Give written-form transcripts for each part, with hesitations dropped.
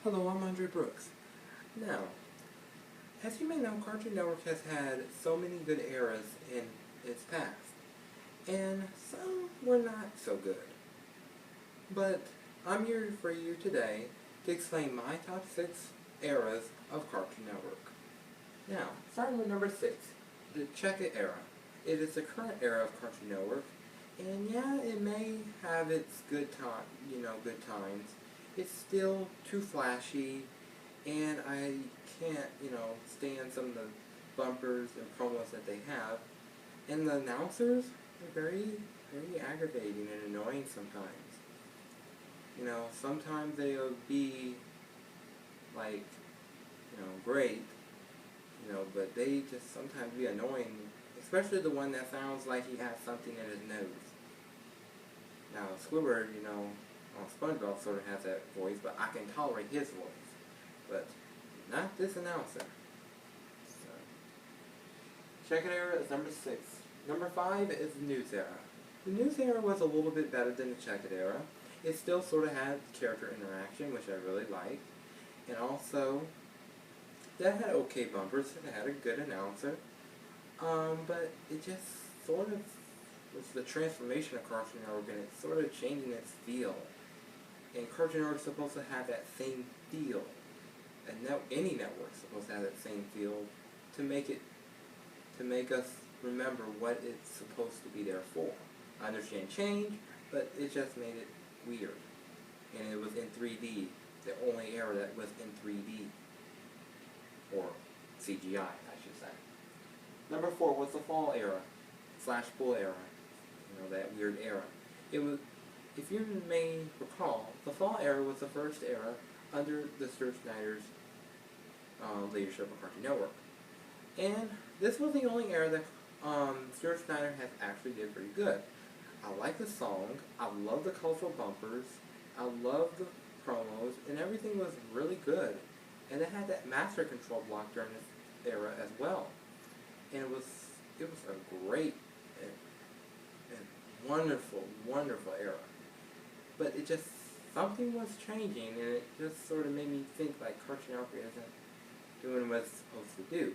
Hello, I'm Andre Brooks. Now, as you may know, Cartoon Network has had so many good eras in its past, and some were not so good. But I'm here for you today to explain my top 6 eras of Cartoon Network. Now, starting with number 6, the Check-It era. It is the current era of Cartoon Network, and yeah, it may have its good times. It's still too flashy, and I can't, stand some of the bumpers and promos that they have. And the announcers are very aggravating and annoying sometimes. Sometimes they'll be like, great, but they just sometimes be annoying, especially the one that sounds like he has something in his nose. Now, Squidward, on SpongeBob sort of has that voice, but I can tolerate his voice. But not this announcer. So, Check-It era is number 6. Number 5 is the News era. The News era was a little bit better than the Check-It era. It still sort of had character interaction, which I really liked. And also, that had okay bumpers. It had a good announcer. But it just sort of was the transformation of Cartoon Network, and it's sort of changing its feel. And Cartoon Network is supposed to have that same feel. And any network is supposed to have that same feel to make us remember what it's supposed to be there for. I understand change, but it just made it weird. And it was in 3D, the only era that was in 3D. Or CGI, I should say. Number 4 was the Fall era, Flash Bull era, that weird era. It was, if you may recall, the Fall era was the first era under the Stuart Snyder's leadership of Cartoon Network. And this was the only era that Stuart Snyder has actually did pretty good. I like the song, I love the colorful bumpers, I love the promos, and everything was really good. And it had that master control block during this era as well. And it was a great and wonderful era. But it just, something was changing, and it just sort of made me think like Cartoon Network isn't doing what it's supposed to do.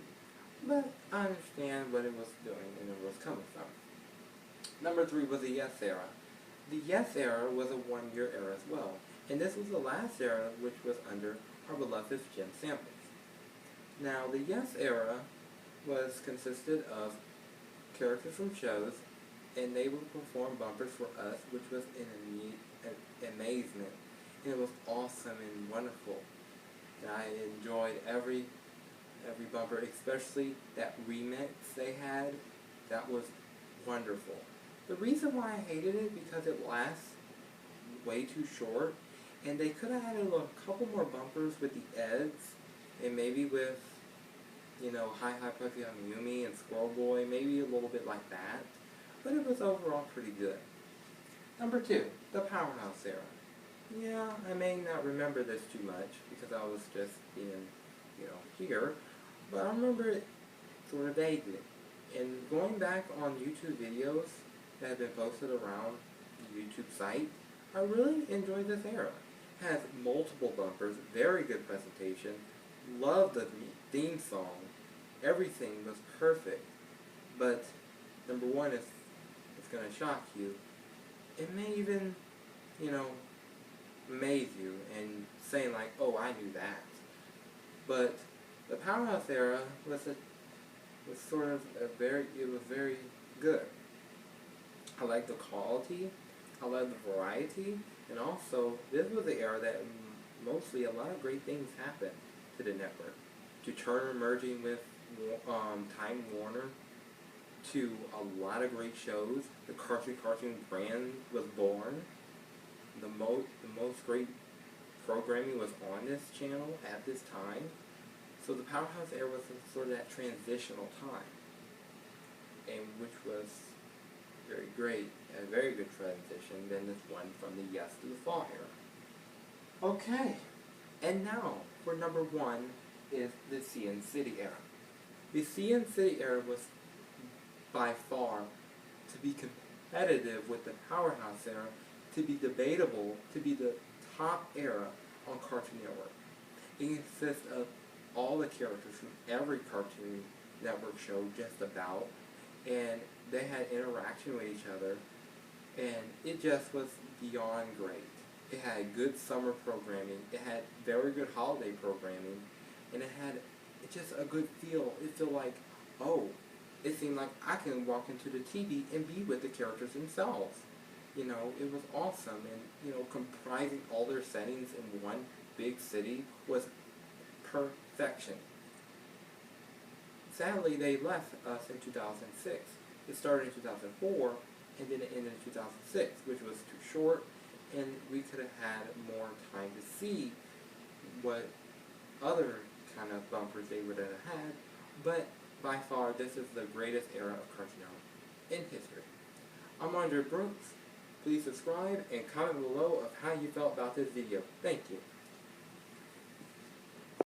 But I understand what it was doing and where it was coming from. Number 3 was the Yes era. The Yes era was a one-year era as well. And this was the last era which was under our beloved Jim Samples. Now, the Yes era consisted of characters from shows, and they would perform bumpers for us, which was an amazement. And it was awesome and wonderful. And I enjoyed every bumper, especially that remix they had. That was wonderful. The reason why I hated it, because it lasts way too short, and they could have had a couple more bumpers with the Eds, and maybe with, Hi Hi Puffy Yumi and Squirrel Boy, maybe a little bit like that. But it was overall pretty good. Number 2, the Powerhouse era. Yeah, I may not remember this too much, because I was just being, here, but I remember it sort of vaguely. And going back on YouTube videos that have been posted around the YouTube site, I really enjoyed this era. It has multiple bumpers, very good presentation, loved the theme song, everything was perfect. But number 1 is, it's going to shock you. It may even, amaze you and saying like, oh, I knew that. But the Powerhouse era was very good. I like the quality, I love the variety, and also this was the era that mostly a lot of great things happened to the network. To Turner merging with Time Warner, to a lot of great shows. The Cartoon brand was born. The most great programming was on this channel at this time. So the Powerhouse era was sort of that transitional time, and which was very great, a very good transition than this one from the Yes to the Fall era. Okay, and now for number 1 is the CN City era. The CN City era was by far, to be competitive with the Powerhouse era, to be debatable, to be the top era on Cartoon Network. It consists of all the characters from every Cartoon Network show just about, and they had interaction with each other, and it just was beyond great. It had good summer programming, it had very good holiday programming, and it had just a good feel. It felt like, oh, it seemed like I can walk into the TV and be with the characters themselves. You know, it was awesome, and, you know, comprising all their settings in one big city was perfection. Sadly, they left us in 2006. It started in 2004, and then it ended in 2006, which was too short, and we could have had more time to see what other kind of bumpers they would have had, but by far, this is the greatest era of Cartoon Network in history. I'm Andre Brooks. Please subscribe and comment below of how you felt about this video. Thank you.